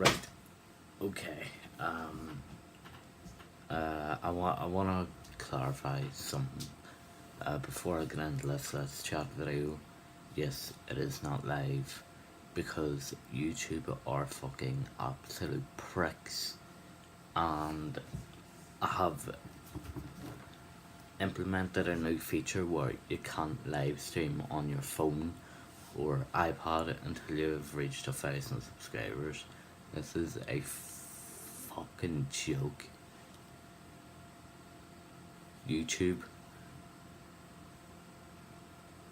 Right. Okay. I want to clarify something before I get into this Let's Chat video. Yes, it is not live because YouTube are fucking absolute pricks, and I have implemented a new feature where you can't live stream on your phone or iPad until you've reached 1,000 subscribers. This is a fucking joke. YouTube,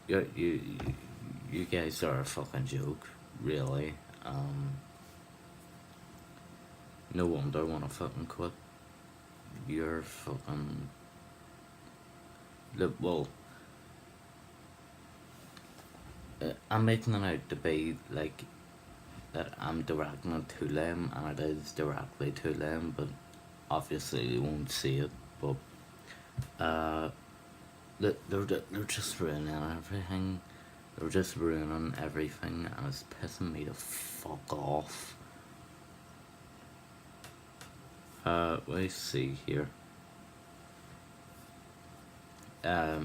you guys are a fucking joke, really. No wonder I wanna fucking quit. You're fucking. Look, well, I'm making it out to be like that I'm directing it to them, and it is directly to them, but obviously you won't see it. But they're just ruining everything. They're just ruining everything, and it's pissing me the fuck off. Let's see here. As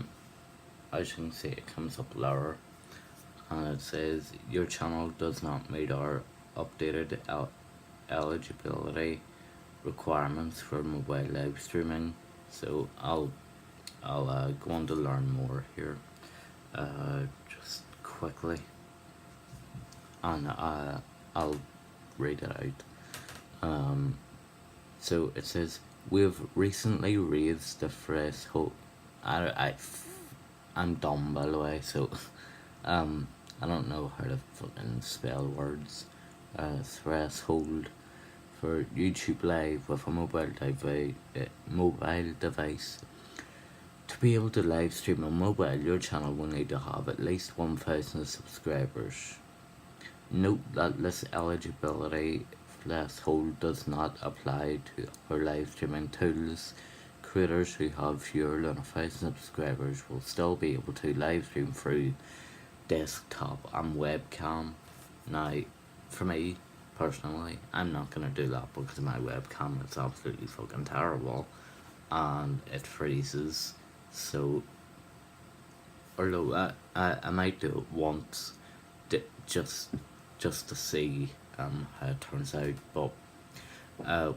you can see, it comes up lower, and it says your channel does not meet our updated eligibility requirements for mobile live streaming. So I'll go on to learn more here, just quickly, and I'll read it out. So it says we've recently raised the threshold. I'm dumb, by the way, so I don't know how to fucking spell words. Threshold for YouTube Live with a mobile device. To be able to live stream on mobile, your channel will need to have at least 1,000 subscribers. Note that this eligibility threshold does not apply to our live streaming tools. Creators who have fewer than 1,000 subscribers will still be able to live stream through desktop and webcam. Now, for me personally, I'm not gonna do that because my webcam is absolutely fucking terrible and it freezes. So, although I might do it once, just to see how it turns out, but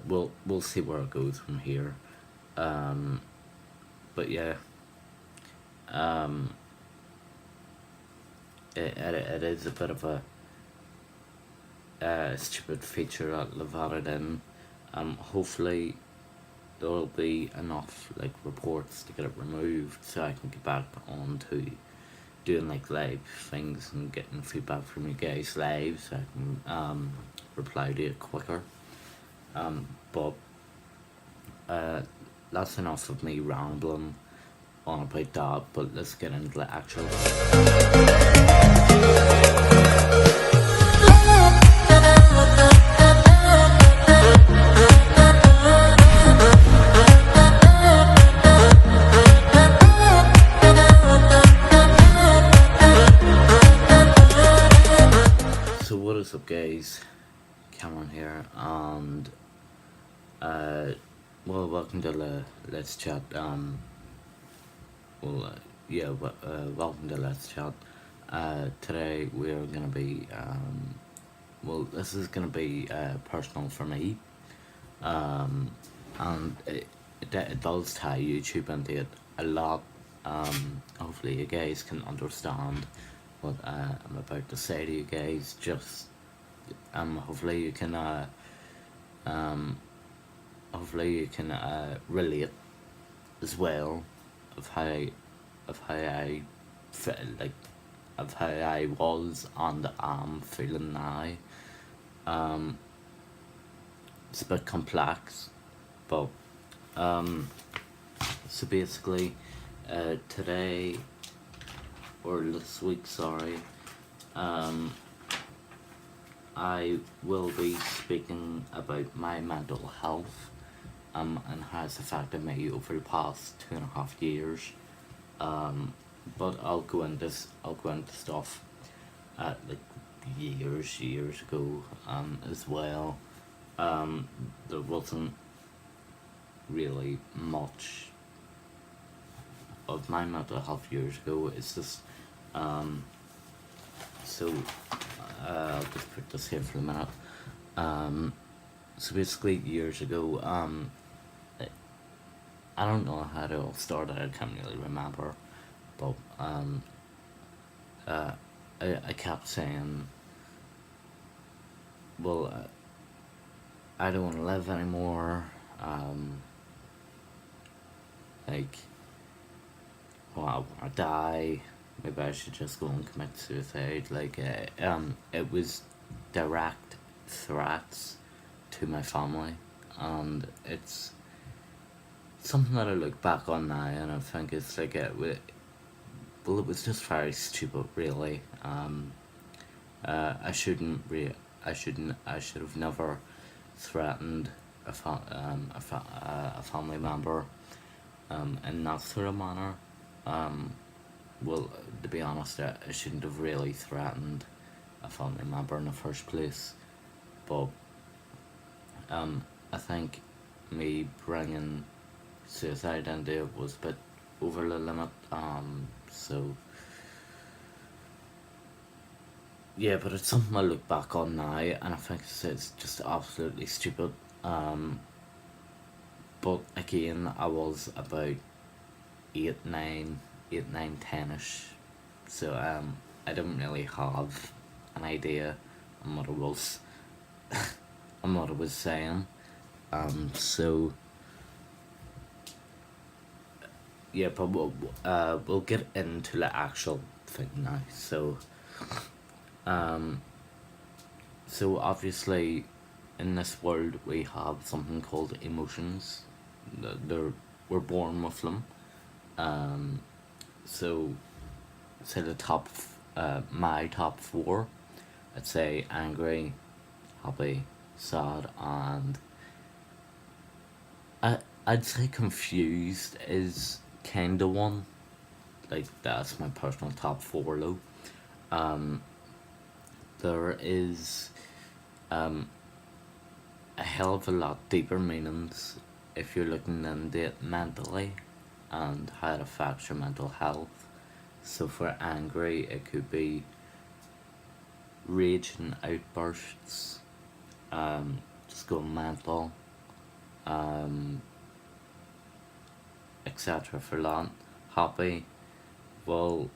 we'll see where it goes from here. But yeah, it is a bit of a stupid feature that they've added in. Hopefully there'll be enough like reports to get it removed so I can get back on to doing like live things and getting feedback from you guys live so I can reply to it quicker. But that's enough of me rambling on about that, but let's get into the actual. So what is up, guys? Cameron here, and well, welcome to the Let's Chat. Welcome to Let's Chat. Today we're gonna be this is gonna be personal for me, and it does tie YouTube into it a lot. Hopefully you guys can understand what I'm about to say to you guys. Just hopefully you can relate as well of how I felt, like of how I was and am feeling now. It's a bit complex, but so basically today or this week, sorry, I will be speaking about my mental health and how it's affected me over the past 2.5 years. But I'll go into stuff like years ago as well. there wasn't really much of my mental health years ago. It's just um, so I'll just put this here for a minute. Um, so basically, years ago, I I don't know how it all started. I can't really remember, but uh, I kept saying, "Well, I don't want to live anymore." Um, like, well, I want to die. Maybe I should just go and commit suicide. Like, it was direct threats to my family, and it's something that I look back on now, and I think it's like well, it was just very stupid, really. I shouldn't I should have never threatened a family member in that sort of manner. Um, well, to be honest, I shouldn't have really threatened a family member in the first place. But I think me bringing suicide into it was a bit over the limit. So yeah, but it's something I look back on now, and I think it's just absolutely stupid. Um, but again, I was about 10ish, so I didn't really have an idea on what it was, on what it was saying. So yeah, but we'll get into the actual thing now. Um, so obviously, in this world, we have something called emotions. They're We're born with them. Um, so say my top four. I'd say angry, happy, sad, and I'd say confused is kinda one. Like that's my personal top four though. Um, there is um a hell of a lot deeper meanings if you're looking into it mentally and how it affects your mental health. So for angry, it could be raging outbursts, just going mental, um, etc. For that. Happy, well,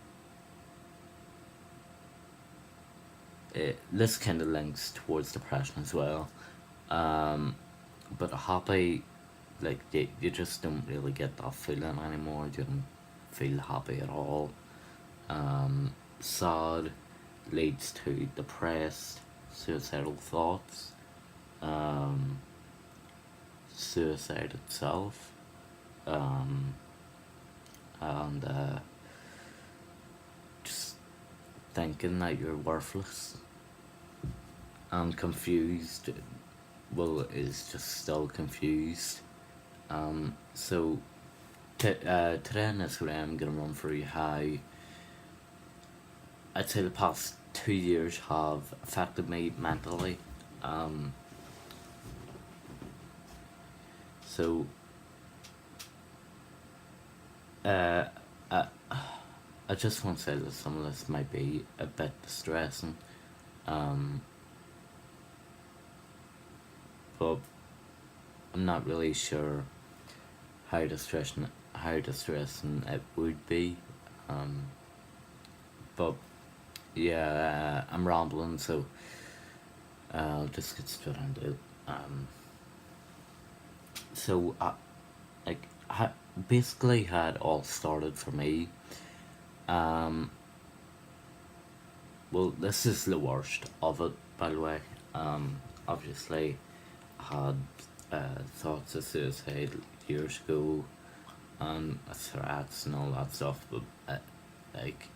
this kind of links towards depression as well. Um, but happy, like you just don't really get that feeling anymore. You don't feel happy at all. Sad leads to depressed, suicidal thoughts, um, suicide itself, um, and just thinking that you're worthless. And confused, well, is just still confused. So today in this way, I'm gonna run through how I'd say the past 2 years have affected me mentally. Um, so uh, I, I just want to say that some of this might be a bit distressing, um, but I'm not really sure how distressing it would be. Um, but yeah, I'm rambling, so I'll just get straight into it. Um, so like basically had all started for me. Um, well, this is the worst of it, by the way. Obviously, I had thoughts of suicide years ago, and threats and all that stuff, but like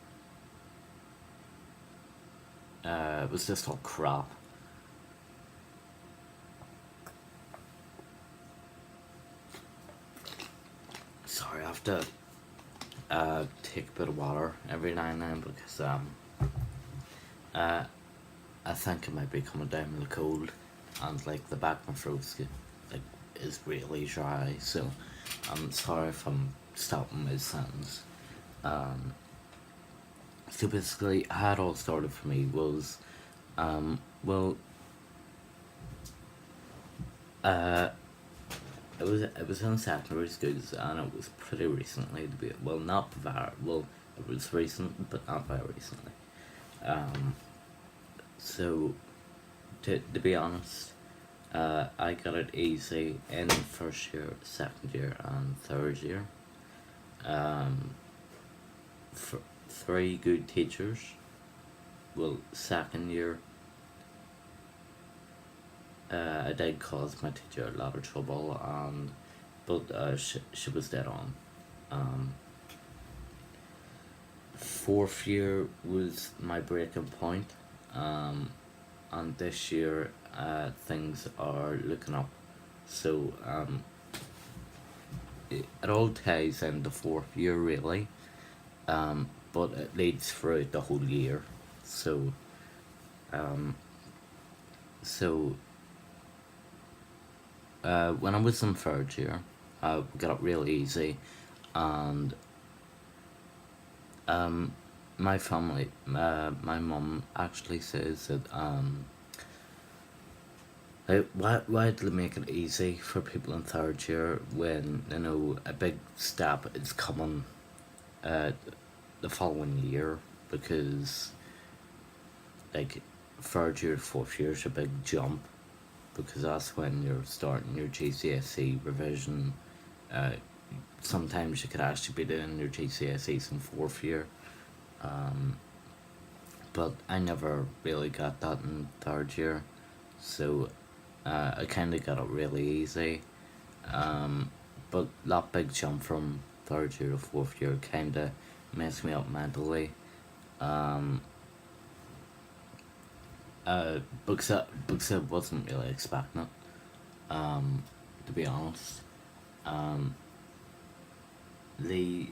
it was just all crap. Sorry, I have to take a bit of water every now and then because uh, I think I might be coming down with a cold. and like the back of my throat's like is really dry. So I'm sorry if I'm stopping mid sentence. Um, so basically, how it all started for me was, well, uh, it was in secondary schools, and it was pretty recently to be, well, not very well. It was recent, but not very recently. Um, so to be honest, I got it easy in first year, second year, and third year. Um, for three good teachers. Well, second year, I did cause my teacher a lot of trouble, and but she was dead on. Um, Fourth year was my breaking point, and this year things are looking up. So it all ties in the fourth year really, but it leads throughout the whole year. So um, so when I was in third year, I got it real easy, and um, my family, my mum actually says that like, why did they make it easy for people in third year when you know a big step is coming uh, the following year, because like third year to fourth year is a big jump, because that's when you're starting your GCSE revision. Uh, Sometimes you could actually be doing your GCSEs in fourth year, um, but I never really got that in third year, so I kind of got it really easy. Um, but that big jump from third year to fourth year kind of messed me up mentally. Um, because I wasn't really expecting it. To be honest, um, the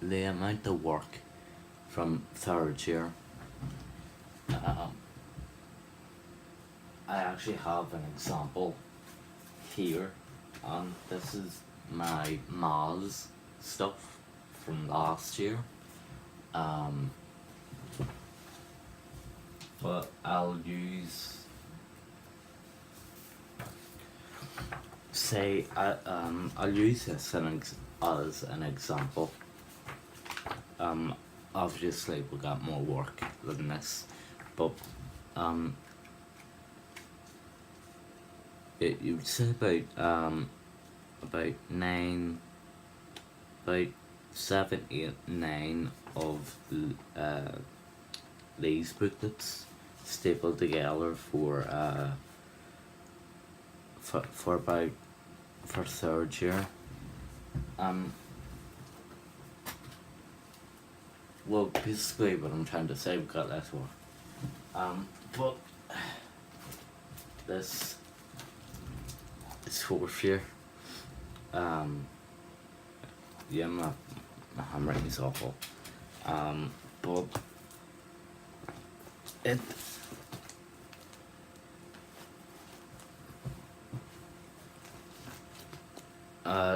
the amount of work from third year. Um, I actually have an example here, and this is my Maz stuff from last year. Um, but I'll use this as an example. Um, Obviously we got more work than this, but um, you would say about nine, about 7, 8, 9 of these booklets stapled together for about for third year. Um, well, basically what I'm trying to say, we've got less work. But this is fourth year. Yeah, my handwriting is awful. But it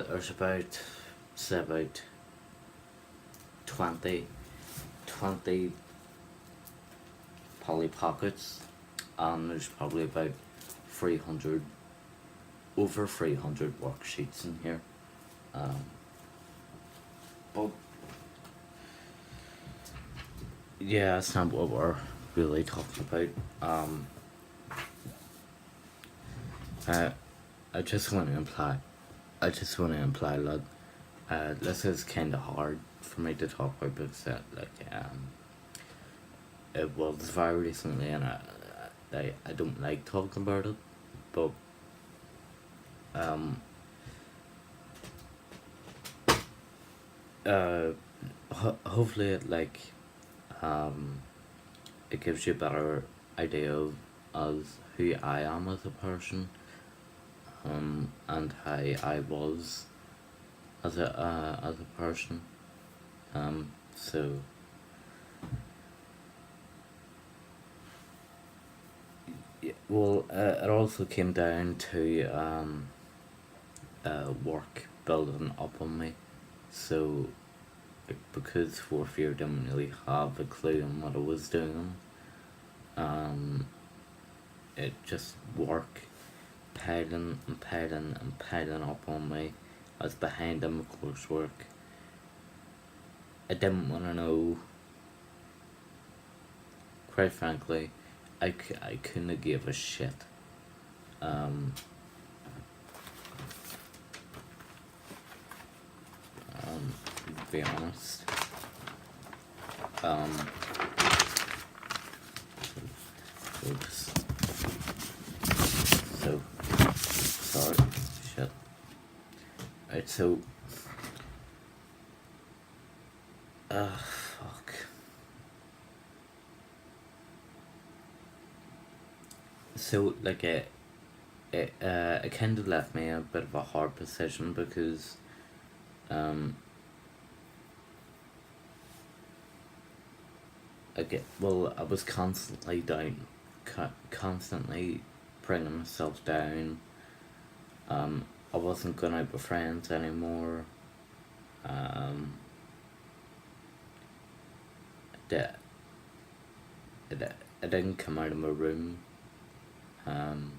there's about say about 20, 20 Polly Pockets, and there's probably about 300, over 300 worksheets in here. Um, but yeah, that's not what we're really talking about. Uh, I just want to imply, that this is kind of hard for me to talk about, because it was very recently, and I don't like talking about it, but um, uh, hopefully it gives you a better idea of who I am as a person, and how I was as a person. So yeah, well, it also came down to work building up on me. So, because fourth year didn't really have a clue on what I was doing, um, it just work piling and piling and piling up on me. I was behind in my coursework. I didn't want to know. Quite frankly, I couldn't give a shit. Um, to be honest. Um, oops. So, sorry. Shit. Right, so, fuck. So, like, it kind of left me in a bit of a hard position because, um, I was constantly down, constantly bringing myself down. I wasn't going out with friends anymore. Um, that I didn't come out of my room. Um,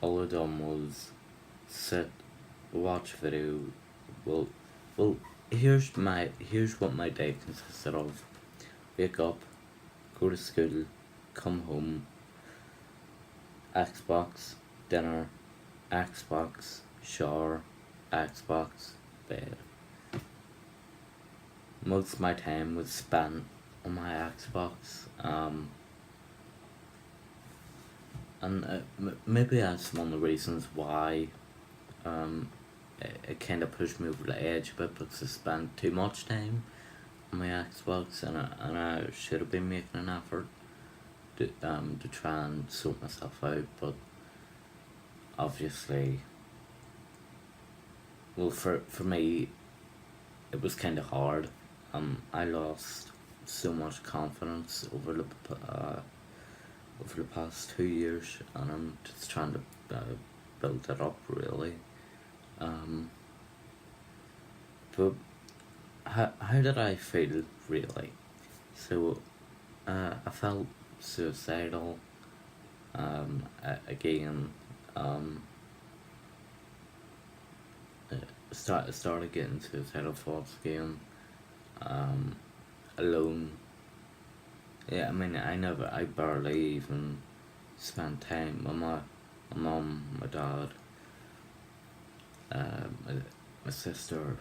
all I done was sit, watch video. Well, well, here's what my day consisted of. Wake up, go to school, come home, Xbox, dinner, Xbox, shower, Xbox, bed. Most of my time was spent on my Xbox. And maybe that's one of the reasons why it kind of pushed me over the edge a bit because I spent too much time on my Xbox, and I should have been making an effort to try and sort myself out, but obviously, well, for me, it was kind of hard. I lost so much confidence over the past 2 years, and I'm just trying to build it up really. Um, but how did I feel really? So, I felt suicidal. Again, um, started getting suicidal thoughts again. Um, Alone. Yeah, I mean, I barely even spent time with my mom, my dad, my sister,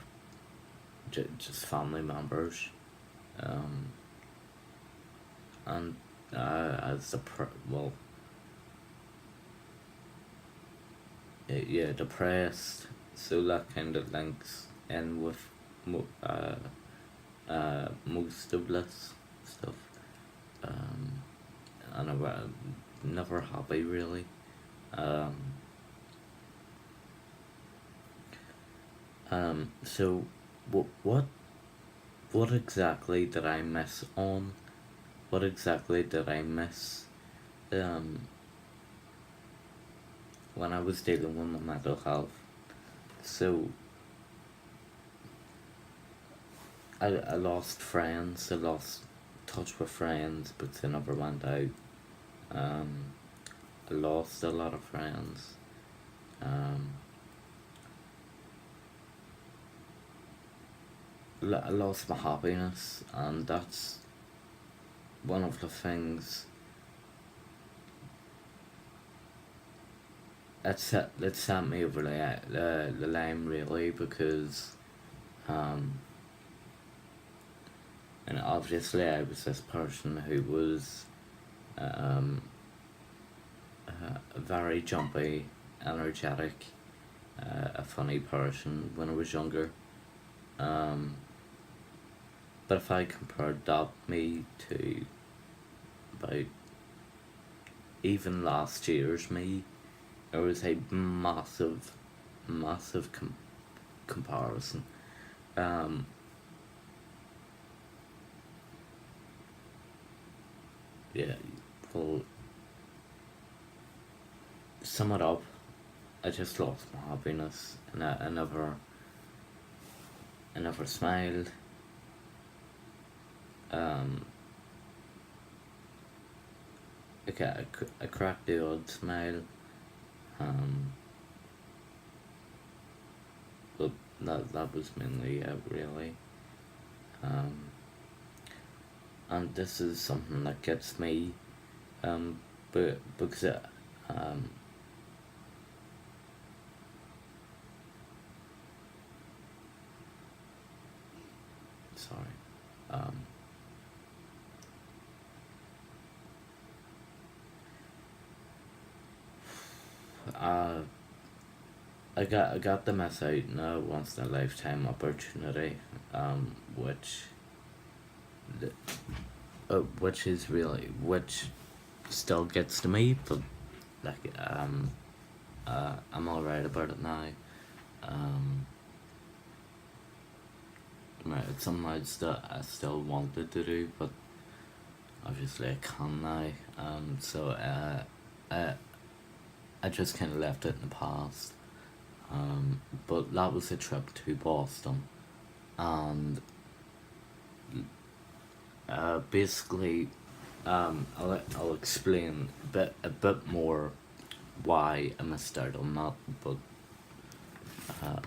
just family members. Um, and as well, yeah, depressed. So that kind of links in with most of this stuff. Um, and I was never happy really. Um, so what exactly did I miss on? What exactly did I miss? Um, when I was dealing with my mental health. So I lost friends. I lost touch with friends, but they never went out. Um, I lost a lot of friends. Um, I lost my happiness, and that's one of the things that sent me over the line really because, um, and obviously I was this person who was um, very jumpy, energetic, a funny person when I was younger. Um, but if I compared that me to about even last year's me, there was a massive comparison. Um, yeah, well, sum it up, I just lost my happiness, and I never smiled. Um, I cracked the odd smile. Um, but that was mainly it, really. Um, and this is something that gets me, but because um, sorry, um, uh, I got the mess out now once in a lifetime opportunity, which which is really which still gets to me, but like I'm alright about it now. Um, right, it's something I still wanted to do, but obviously I can now. So I I just kind of left it in the past. But that was a trip to Boston, and basically, I'll explain a bit more why I missed out on that. But uh,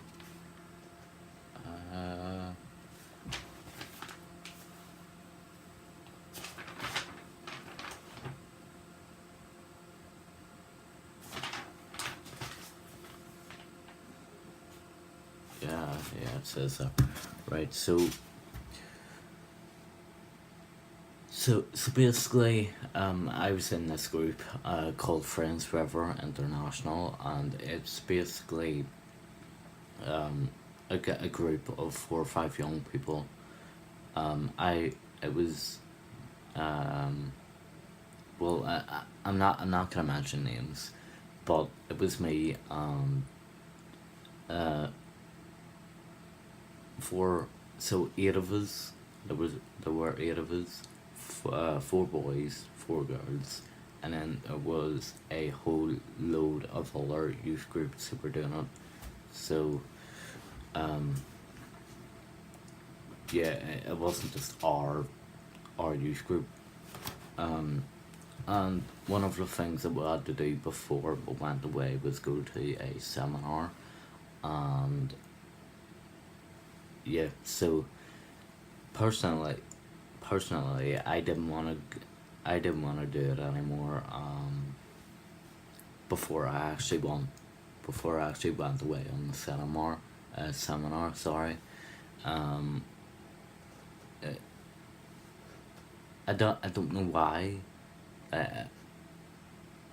yeah, it says that. Right, so basically, I was in this group called Friends Forever International, and it's basically a group of 4 or 5 young people. I it was well, I'm not gonna mention names, but it was me. Uh, for so 8 of us. There were 8 of us, 4 boys, 4 girls, and then there was a whole load of other youth groups who were doing it. So, um, yeah, it wasn't just our youth group. Um, and one of the things that we had to do before we went away was go to a seminar, and yeah, so personally, I didn't want to, do it anymore. Before I actually went, away on the seminar. Sorry, um, I don't know why. I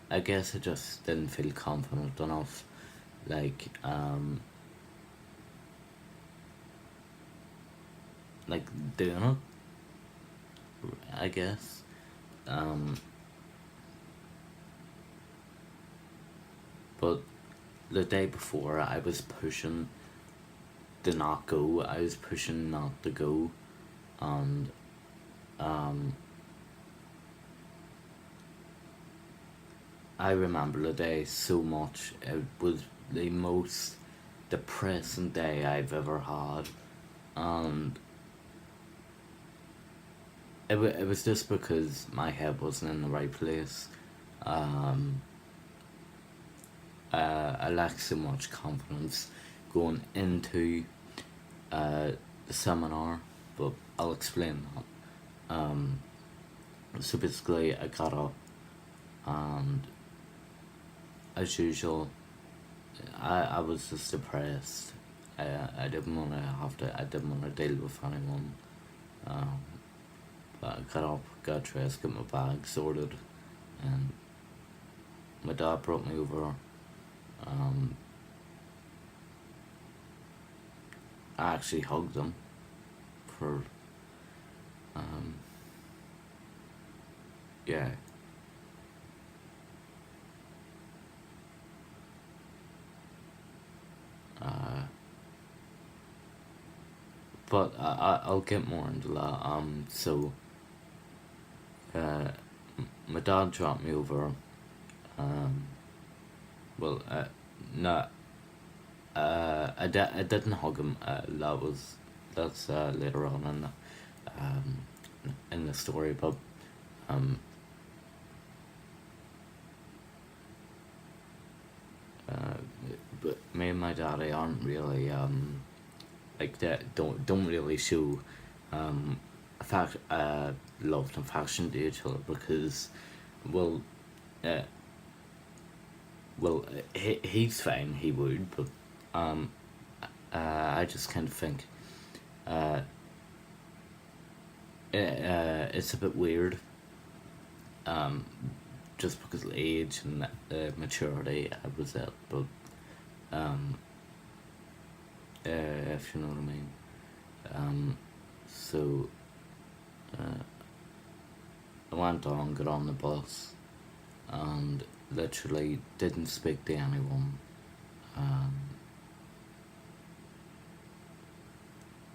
I guess I just didn't feel confident enough, like like doing it. I guess. Um, but the day before, I was pushing to not go. I was pushing not to go, and um, I remember the day so much. It was the most depressing day I've ever had, and it was just because my head wasn't in the right place. Um, I lacked so much confidence going into the seminar, but I'll explain that. So basically, I got up, and as usual, I was just depressed. I didn't want to have to. I didn't want to deal with anyone. Um, but I got up, got dressed, got my bag sorted, and my dad brought me over. Um, I actually hugged him for um, yeah. Uh, but I'll get more into that. So uh, my dad dropped me over. Um, well, no, I didn't hug him. That's later on um, in the story, but um, uh, but me and my daddy aren't really like that. Don't really show fact love and affection to each other because, well, uh, he's fine. He would, but um, I just kind of think uh, it's a bit weird. Um, just because of age and maturity, I was at, but um, if you know what I mean. So uh, I went on, got on the bus, and literally didn't speak to anyone. Um,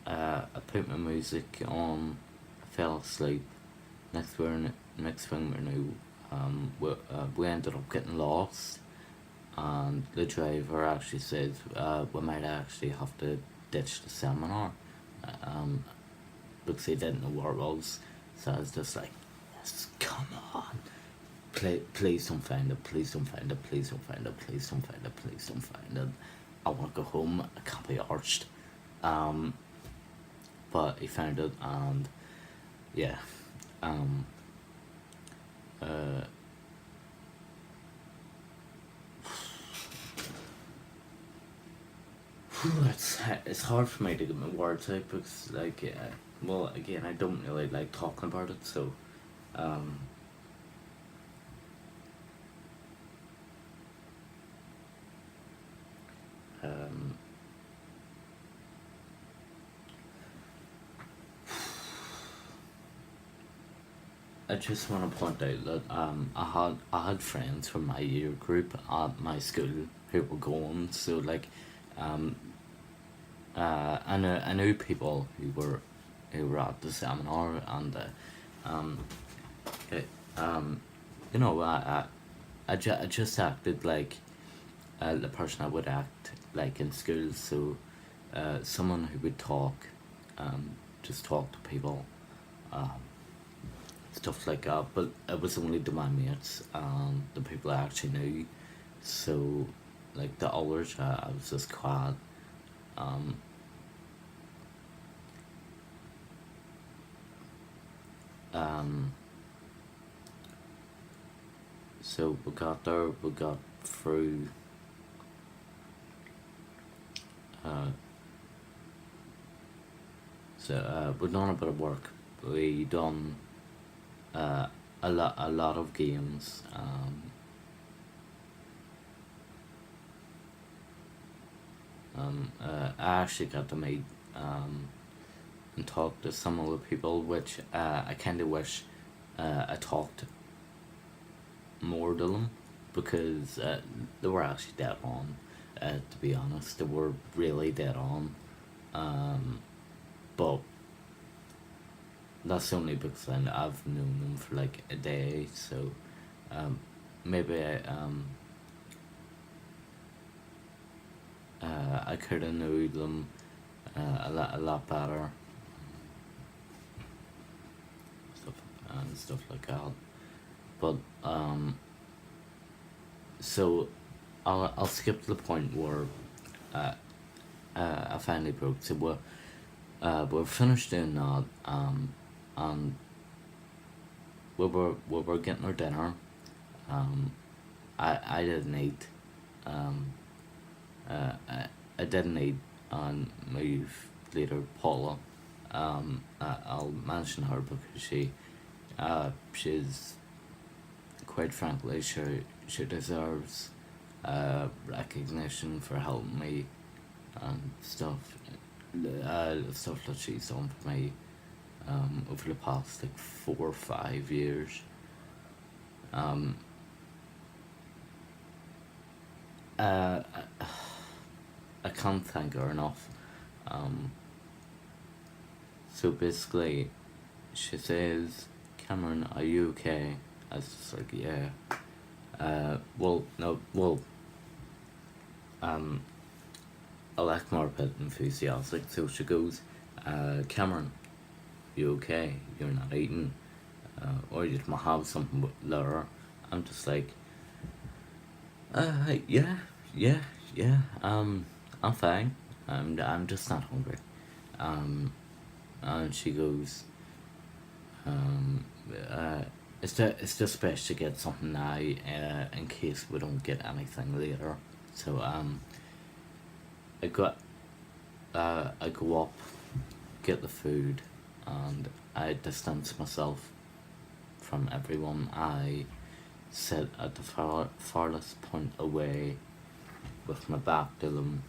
I put my music on, I fell asleep. Next thing we knew, we ended up getting lost, and the driver actually said we might actually have to ditch the seminar, um, because he didn't know where it was. So I was just like, yes, come on. Please don't find it, please don't find it, please don't find it, please don't find it, please don't find it. I want to go home, I can't be arched. Um, but he found it, and yeah. Um, uh, it's hard for me to get my words out because, like, well, again, I don't really like talking about it, so um, um, I just want to point out that I had friends from my year group at my school who were going, so like, um, I knew people who were at the seminar, and um, it, you know, I just acted like the person I would act like in school, so someone who would talk, just talk to people, um, stuff like that. But it was only to my mates and the people I actually knew. So, like the others, I was just quiet. Um, um, so we got there, we got through. Uh, we done a bit of work. We done uh, a lot of games. I actually got to meet and talk to some of the people, which I kind of wish I talked more to them because they were actually dead on. To be honest, they were really dead on. Um, but that's only because I've known them for like a day, so um, maybe I could have known them a lot better, stuff and stuff like that. But so I'll skip to the point where uh, I finally broke. So we're finished doing that, and we were getting our dinner. Um, I didn't eat. Um, I didn't eat, and my leader Paula. I'll mention her because she's quite frankly she deserves recognition for helping me and stuff. Stuff that she's done for me over the past like 4 or 5 years. Um, uh, I can't thank her enough. Um, so basically, she says, "Cameron, are you okay?" I was just like, "Yeah." Well, no, well, Alex more a bit enthusiastic, so she goes, Cameron, you okay? You're not eating? Or you might have something with Laura. I'm just like, yeah, yeah, yeah. I'm fine. I'm just not hungry. Um, and she goes, um, uh, it's just best to get something now, in case we don't get anything later. So I got, I go up, get the food, and I distance myself from everyone. I sit at the farthest point away with my back to them,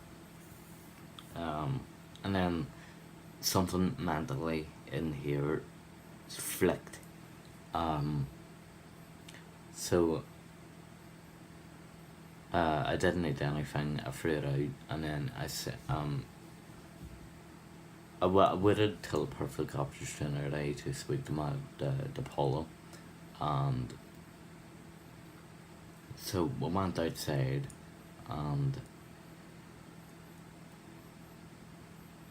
and then something mentally in here flicked. Um, so I didn't eat anything. I threw it out, and then I said, I waited till the perfect opportunity to speak to the Polo, and so we went outside, and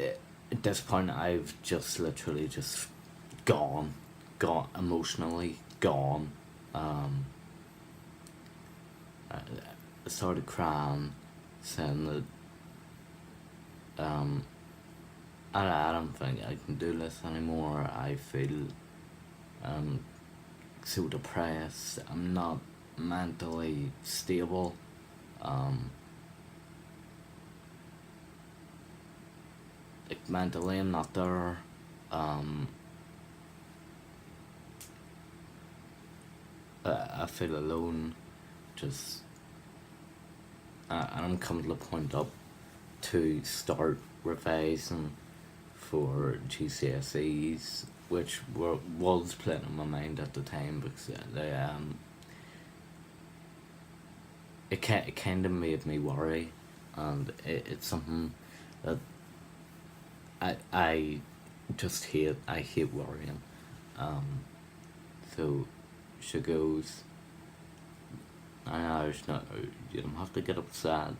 at this point I've just literally just gone emotionally gone. Um, I started crying, saying that I don't think I can do this anymore. I feel um, so depressed. I'm not mentally stable. Um, like mentally, I'm not there. Um, I feel alone. Just and I'm coming to the point up to start revising for GCSEs, which was playing on my mind at the time because it kind of made me worry, and it's something that I just hate. I hate worrying. Um, so she goes, I know it's not. You don't have to get upset.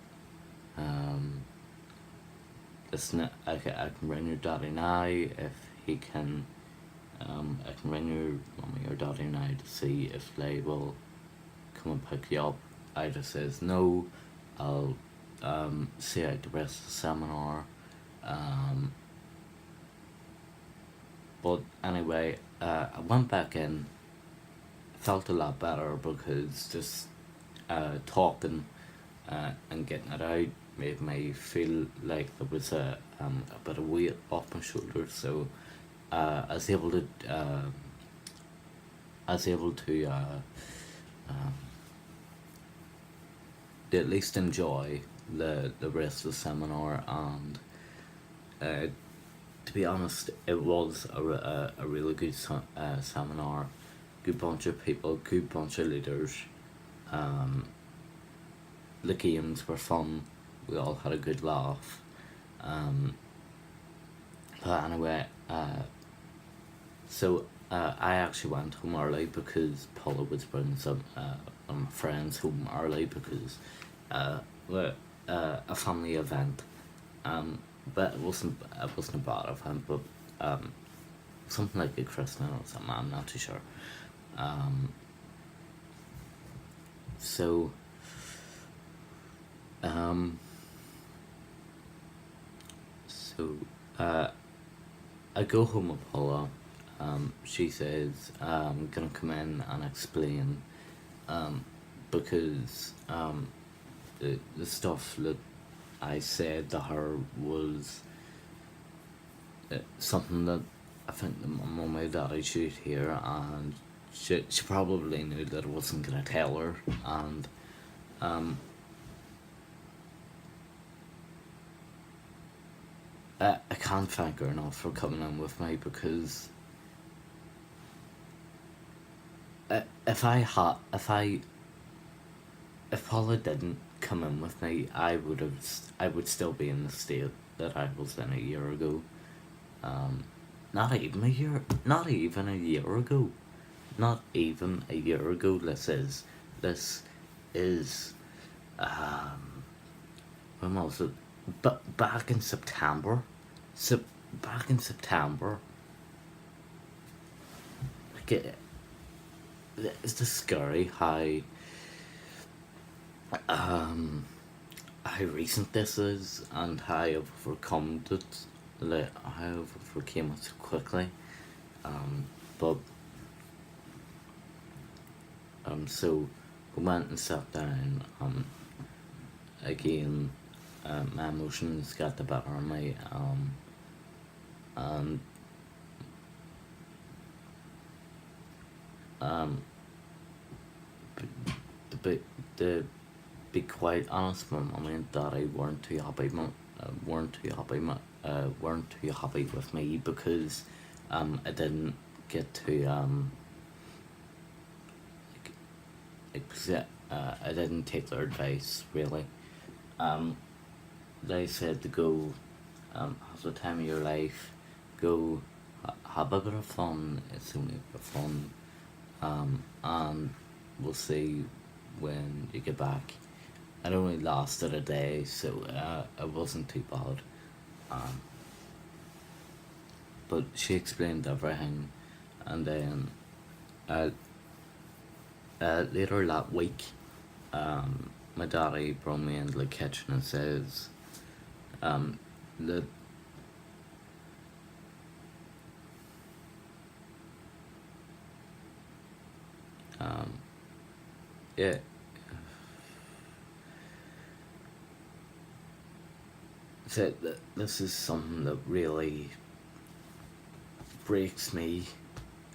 Um, listen, I can ring your daddy now if he can. I can ring your mommy or daddy now to see if they will come and pick you up. I just says no. I'll see out the rest of the seminar. Um, but anyway, I went back in. Felt a lot better because just talking and getting it out made me feel like there was a bit of weight off my shoulders. So I was able to um, at least enjoy the rest of the seminar, and uh, to be honest, it was a really good seminar. Good bunch of people, good bunch of leaders. Um, the games were fun. We all had a good laugh. Um, but anyway, so I actually went home early because Paula was bringing some friends home early because we're a family event. But it wasn't a bad event, but something like a christening or something. I'm not too sure. Um, so um, so I go home with Paula. She says I'm gonna come in and explain, because the stuff that I said to her was something that I think the mum and daddy should hear, and she probably knew that I wasn't gonna tell her, and um, I can't thank her enough for coming in with me because if Paula didn't come in with me, I would still be in the state that I was in a year ago. Um, not even a year ago, not even a year ago. This is, um, when was it? But back in September, so back in September, like it's just scary um how recent this is and how I've overcome it, like how I've overcame it so quickly. But so we went and sat down. Again, my emotions got the better of me. And um, to be quite honest, my mummy and daddy weren't too happy. Weren't too happy with me because I didn't get to I didn't take their advice really. Um, they said to go have the time of your life, go have a bit of fun. It's only a bit of fun, and we'll see when you get back. It only lasted a day, so it wasn't too bad. Um, but she explained everything, and then uh, later that week, my daddy brought me into the kitchen and says, um, that um, yeah, said that this is something that really breaks me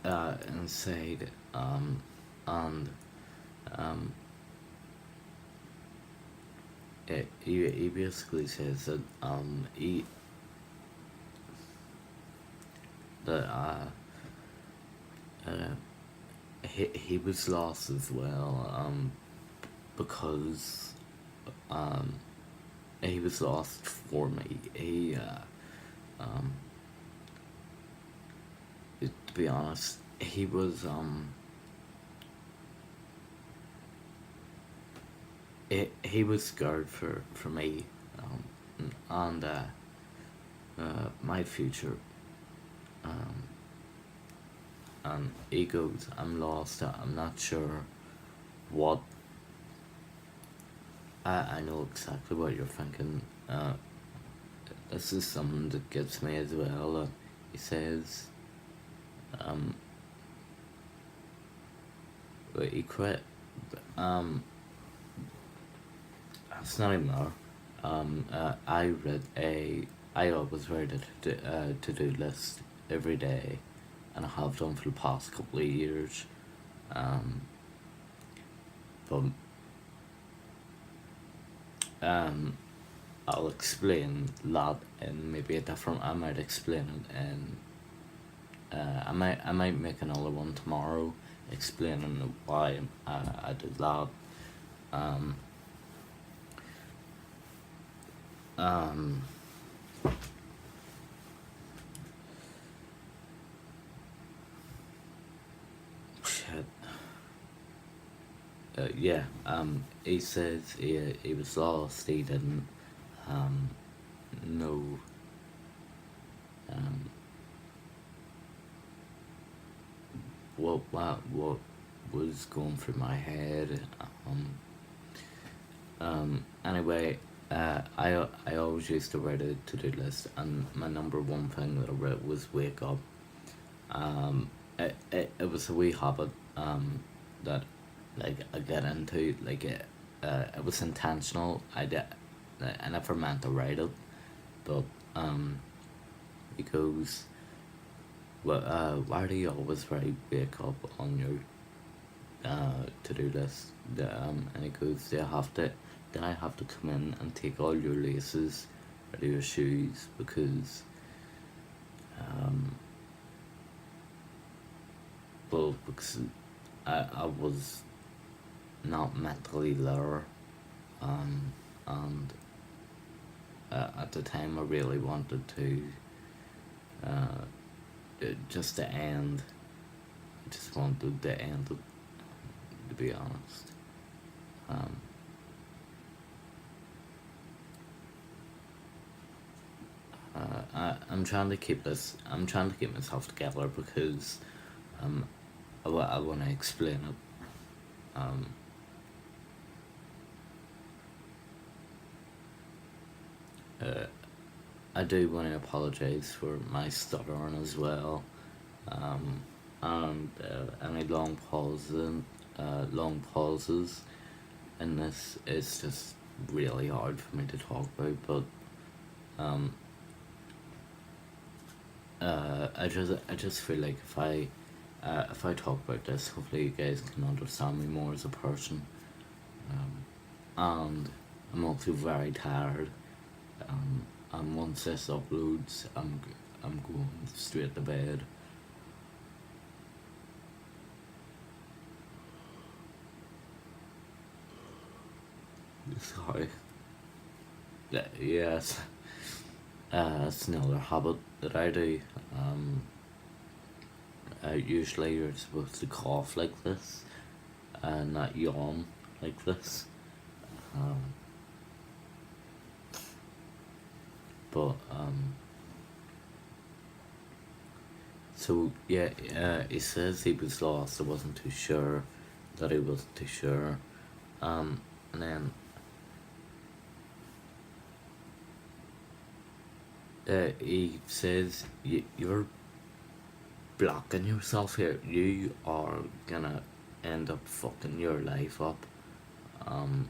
inside, and um, he basically says that that uh, he was lost as well, because um, he was lost for me. Um, to be honest, he was scared for me, and my future. Um, and he goes, I'm lost. I'm not sure what. I know exactly what you're thinking. This is something that gets me as well. He says, um, he quit. Um, it's not anymore. I always read a to do list every day, and I have done for the past couple of years. Um, but um, I'll explain that in maybe a different. I might explain it in. I might make another one tomorrow, explaining why I did that. Um, um, shit. Yeah. He says he was lost. He didn't know um what was going through my head. Anyway, I always used to write a to do list, and my number one thing that I wrote was wake up. It was a wee habit that like I get into, like it was intentional. I never meant to write it, but it goes. Well, why do you always write wake up on your to do list? And it goes. Do I have to? Then I have to come in and take all your laces out of your shoes because um well because I was not mentally there, and at the time I really wanted to just to end. I just wanted to end it, to be honest. Um, I'm trying to keep this. I'm trying to keep myself together because um, I want to explain it. Um, uh, I do want to apologize for my stuttering as well, and any long pauses in this. It's just really hard for me to talk about, but um, I just feel like if I talk about this, hopefully you guys can understand me more as a person. And I'm also very tired. And once this uploads, I'm going straight to bed. Sorry. Yes. It's another habit that I do. Usually you're supposed to cough like this, and not yawn like this. Um, but so yeah, he says he was lost. I wasn't too sure that he wasn't too sure. And then he says you're blocking yourself here. You are gonna end up fucking your life up. Um,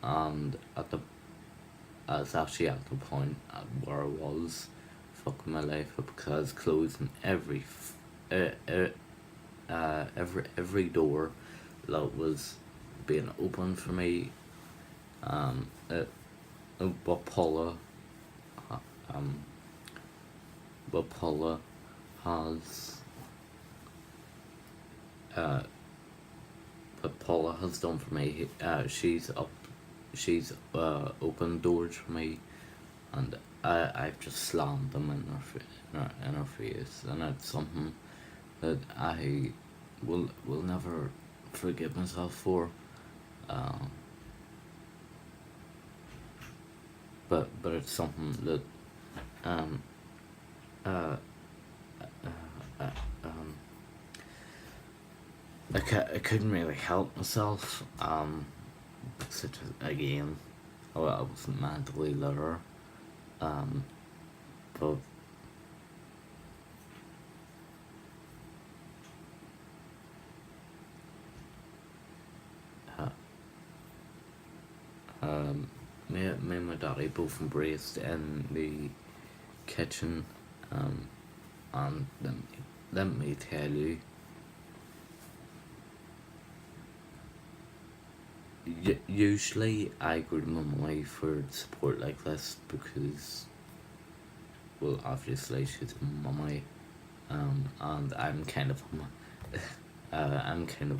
and I was actually at the point where I was fucking my life up because I was closing every door that was being open for me. Um, uh, what um, Paula has, uh, what Paula has done for me. She's opened doors for me, and I've just slammed them in her face, and it's something that I will never forgive myself for. Um, but it's something that um uh, uh um I couldn't really help myself. Such as, again, I wasn't mentally literate. Um, but uh, me and my daddy both embraced in the kitchen. Um, and let me tell you, usually I go to my mummy for support like this because, well, obviously she's my mummy, and I'm kind of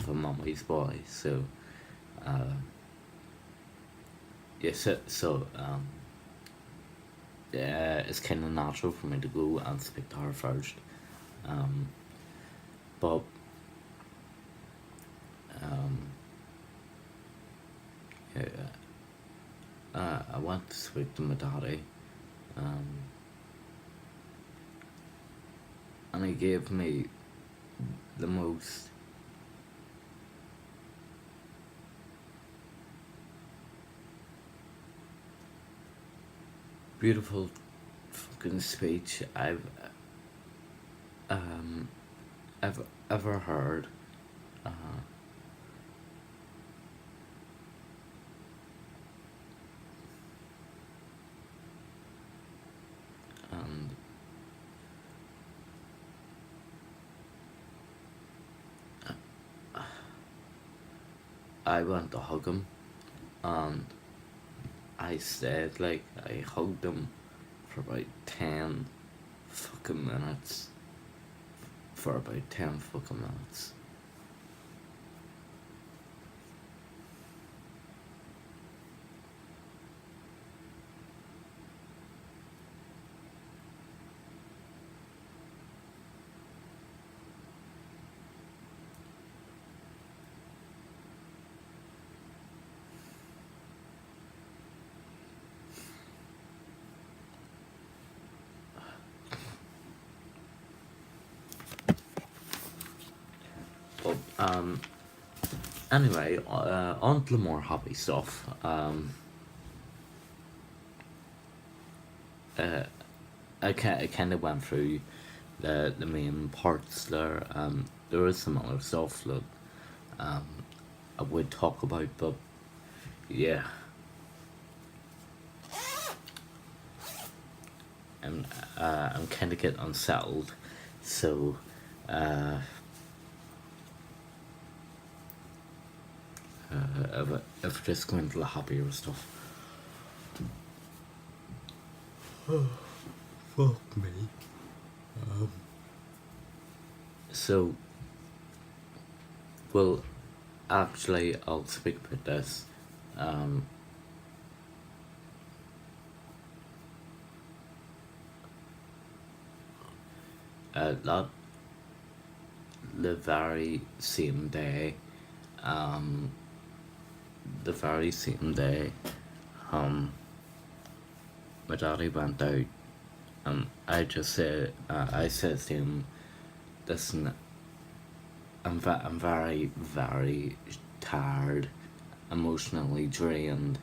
a mummy's boy, so uh, yeah, yeah, it's kind of natural for me to go and speak to her first, um, but um, yeah, I went to speak to my daddy, um, and he gave me the most beautiful fucking speech um, ever heard. Uh, and I went to hug him, and I said, like, I hugged him for about 10 fucking minutes. For about 10 fucking minutes. Anyway, on to the more happy stuff. I kind of went through the main parts there. There was some other stuff that I would talk about, but yeah, I'm kind of getting unsettled, so uh, if just going to the happier stuff. Fuck me. So, well, actually, I'll speak about this. Um, that the very same day, um, the very same day, um, my daddy went out. I said to him, listen, I'm very, very tired, emotionally drained.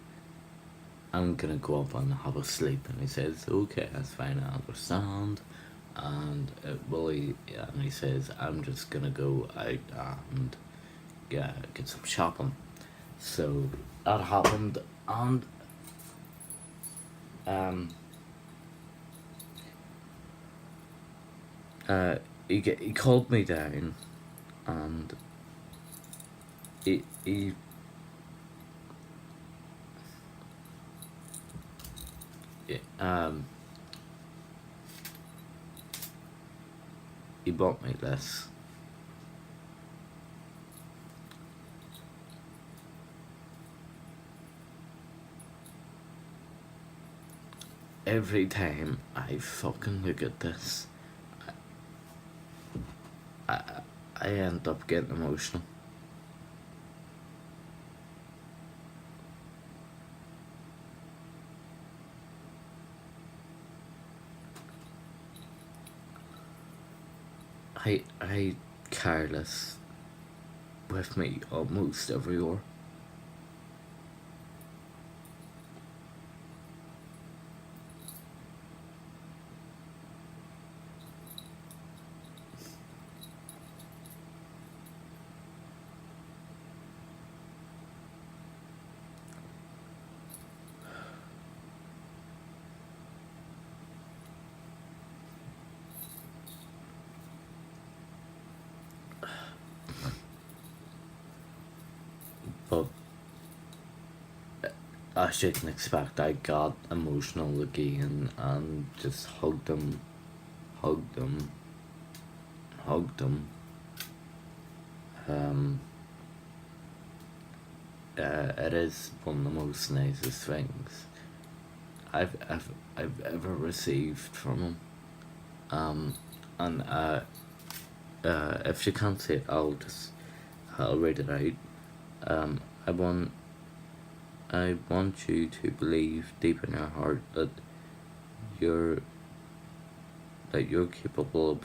I'm gonna go up and have a sleep. And he says, okay, that's fine, I understand. And he says, I'm just gonna go out and get some shopping. So that happened, and um, he called me down, and he um he bought me this. Every time I fucking look at this, I I end up getting emotional. I careless with me almost everywhere. But I shouldn't expect I got emotional again and just hugged him, hugged him. Um, it is one of the most nicest things I've ever received from him. And if you can't say it, I'll read it out. Um, I want I want you to believe deep in your heart you're that you're capable of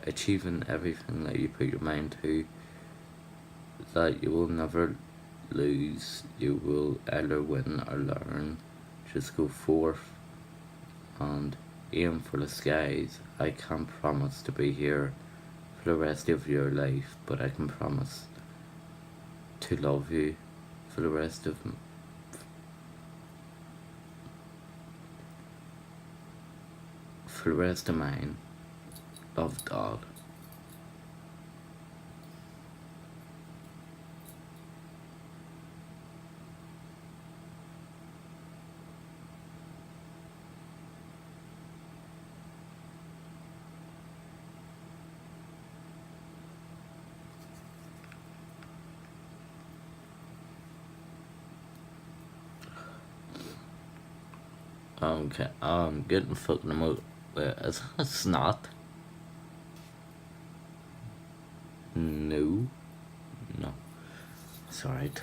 achieving everything that you put your mind to. That you will never lose. You will either win or learn. Just go forth and aim for the skies. I can't promise to be here for the rest of your life, but I can promise to love you for the rest of mine. Love, Dad. Okay, I'm getting fucking emotional. Is that a snot? No. No. It's alright.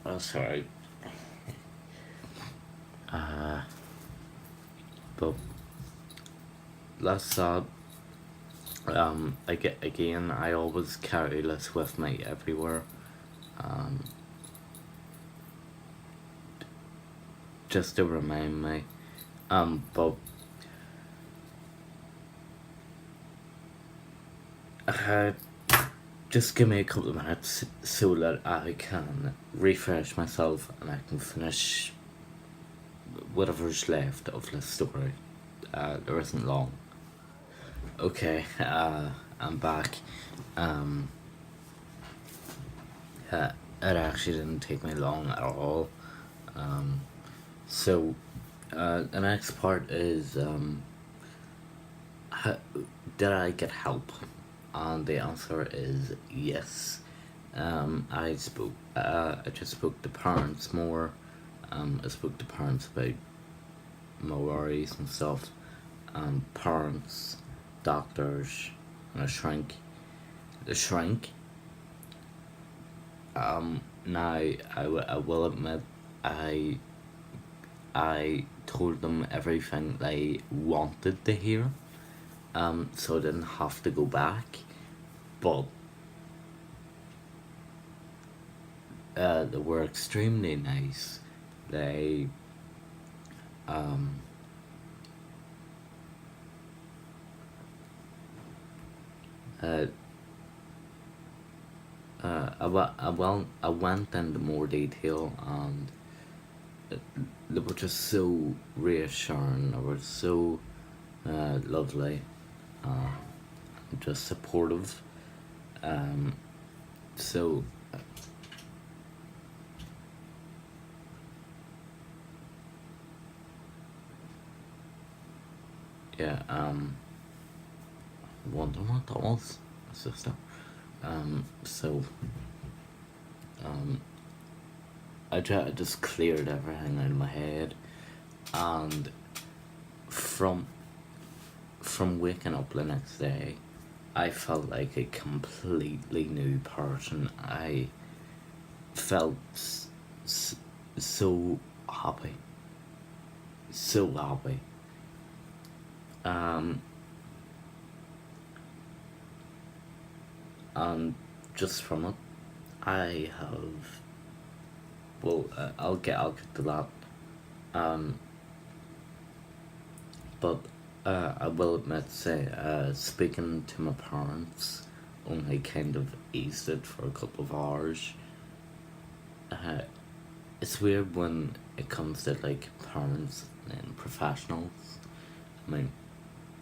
That's alright. Uh, but less sad. Again, I always carry this with me everywhere. Um, just to remind me. But uh, just give me a couple of minutes so that I can refresh myself and I can finish whatever's left of this story. There isn't long. Okay, I'm back. Um, it actually didn't take me long at all. Um, so, the next part is how, did I get help? And the answer is yes. I just spoke to parents more. I spoke to parents about my worries and stuff. Parents, doctors, and a shrink. The shrink. Now I will admit I I told them everything they wanted to hear. So I didn't have to go back. But they were extremely nice. They um uh, I went into more detail, and they were just so reassuring. They were so lovely, uh, just supportive. Um, so yeah, wonder what that was, my sister. So um, I just cleared everything out of my head, and from waking up the next day, I felt like a completely new person. I felt so happy, so happy. Um, and just from it, I have. Well, I'll get to that. Um, but I will admit, say, speaking to my parents only kind of eased it for a couple of hours. Uh, it's weird when it comes to like parents and professionals. I mean,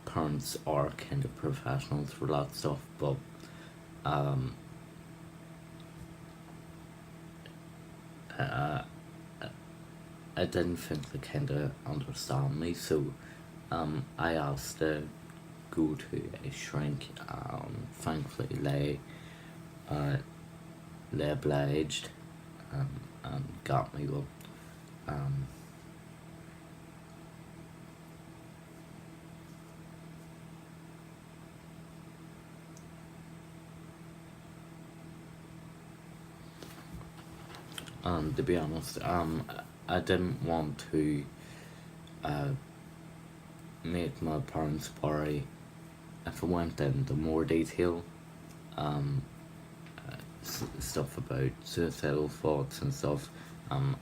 parents are kind of professionals for that stuff, but um, uh, I didn't think they kind of understand me, so I asked to go to a shrink. Thankfully, uh, they obliged, and got me one. Um, and to be honest, I didn't want to uh, make my parents worry if I went into more detail. Um, Stuff about suicidal thoughts and stuff. Um,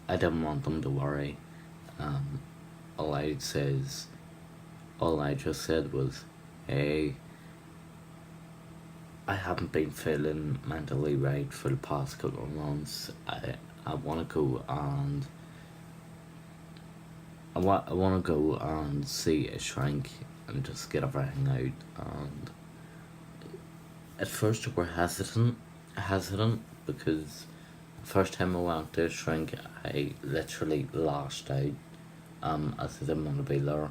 I didn't want them to worry. Um, all I says, all I just said was, "Hey, I haven't been feeling mentally right for the past couple of months. I want to go and I want to go and see a shrink and just get everything out." And at first, we were hesitant because the first time I went to a shrink, I literally lashed out. As I didn't want to be there.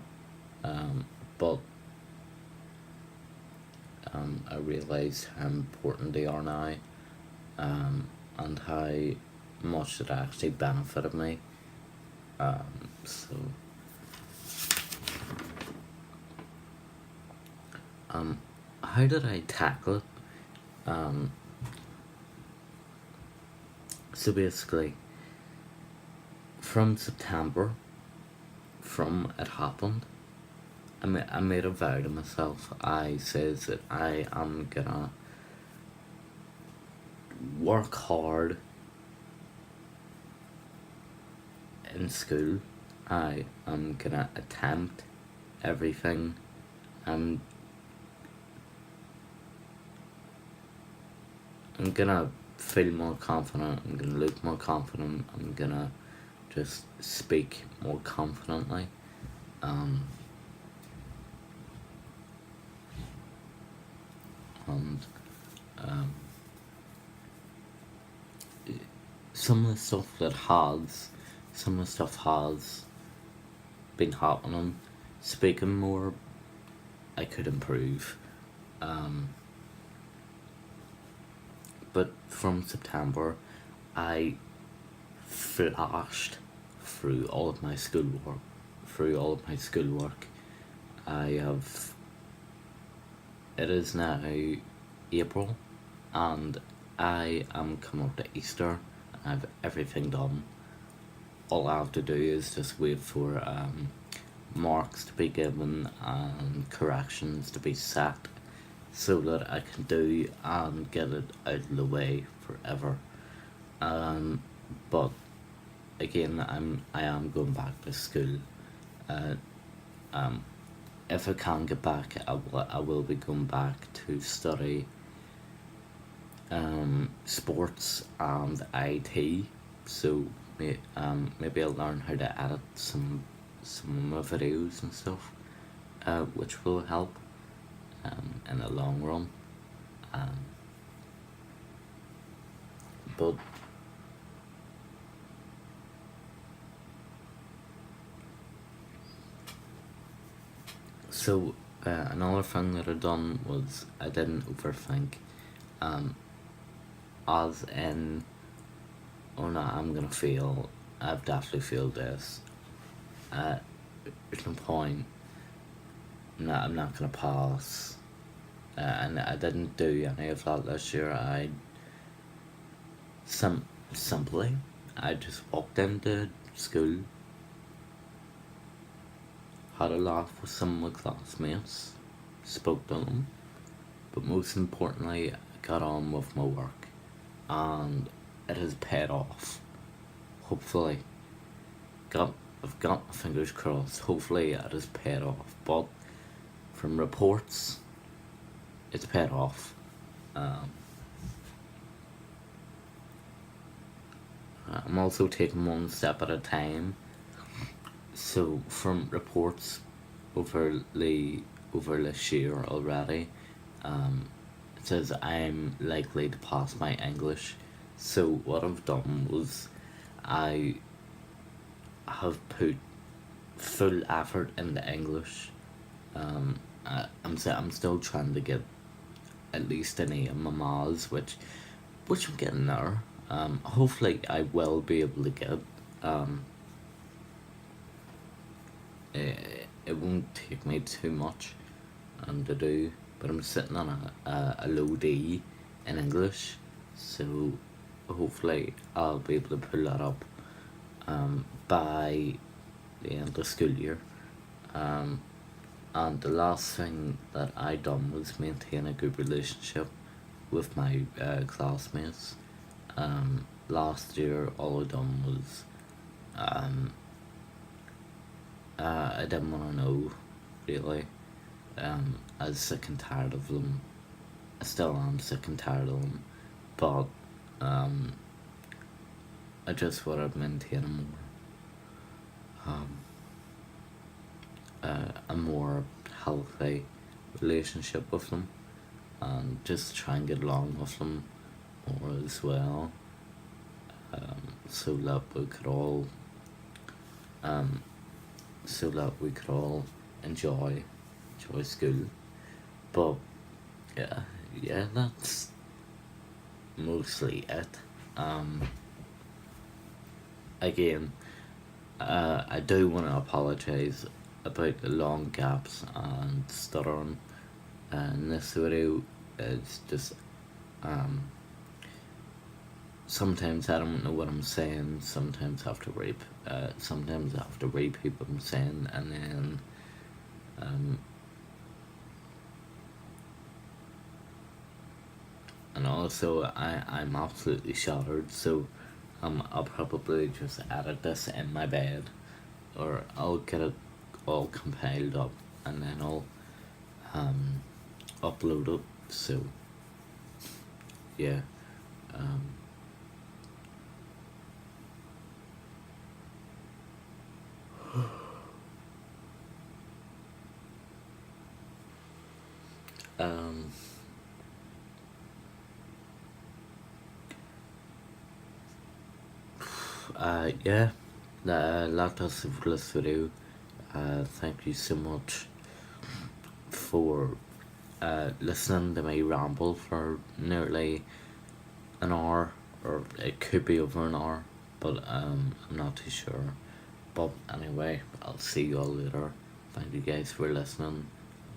But I realised how important they are now, and how much it actually benefited me. So, how did I tackle it? Um, so basically, from September, from it happened, I made a vow to myself. I says that I am gonna work hard in school. I am gonna attempt everything. I'm I'm gonna feel more confident. I'm gonna look more confident. I'm gonna just speak more confidently. Um, and um, some of the stuff that has, some of the stuff has been happening. Speaking more, I could improve. Um, but from September, I flashed through all of my schoolwork. Through all of my schoolwork, I have. It is now April, and I am coming up to Easter, and I have everything done. All I have to do is just wait for marks to be given and corrections to be set, so that I can do and get it out of the way forever. Um, but again, I am going back to school. Uh, um, if I can get back, I will be going back to study sports and IT. So maybe I'll learn how to edit some of my videos and stuff, which will help in the long run. Um, but so another thing that I done was I didn't overthink. Um, as in, oh no, I'm gonna fail. I've definitely failed this. There's no point. No, I'm not gonna pass. And I didn't do any of that this year. Simply, I just walked into school, had a laugh with some of my classmates, spoke to them, but most importantly, I got on with my work, and it has paid off. Hopefully, I've got my fingers crossed. Hopefully, it has paid off. But from reports, it's paid off. Um, I'm also taking one step at a time. So from reports over this year already, um, it says I'm likely to pass my English. So what I've done was I have put full effort into English. I'm still trying to get at least an A in my maths, which I'm getting there. Hopefully I will be able to get. Um, it won't take me too much to do, but I'm sitting on a low D in English, so hopefully I'll be able to pull that up by the end of the school year. And the last thing that I done was maintain a good relationship with my classmates. Last year, all I done was I didn't want to know, really. I was sick and tired of them. I still am sick and tired of them, but I just want to maintain a more healthy relationship with them, and just try and get along with them more as well, so that we could all enjoy school. But yeah, that's mostly it. Again, I do want to apologize about the long gaps and stuttering in this video. It's just sometimes I don't know what I'm saying. Sometimes I have to repeat what I'm saying, and then Um, and also, I'm absolutely shattered, so I'll probably just edit this in my bed, or I'll get it all compiled up, and then I'll um, upload it. So, yeah. Um, um, yeah, that does it for this video. Thank you so much for listening to me ramble for nearly an hour, or it could be over an hour, but I'm not too sure. But anyway, I'll see you all later. Thank you guys for listening.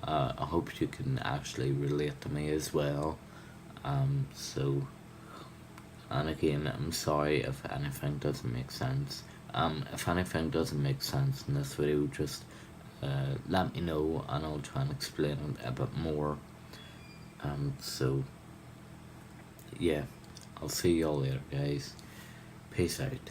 I hope you can actually relate to me as well. So, and again, I'm sorry if anything doesn't make sense. If anything doesn't make sense in this video, just let me know and I'll try and explain it a bit more. So, yeah, I'll see you all later, guys. Peace out.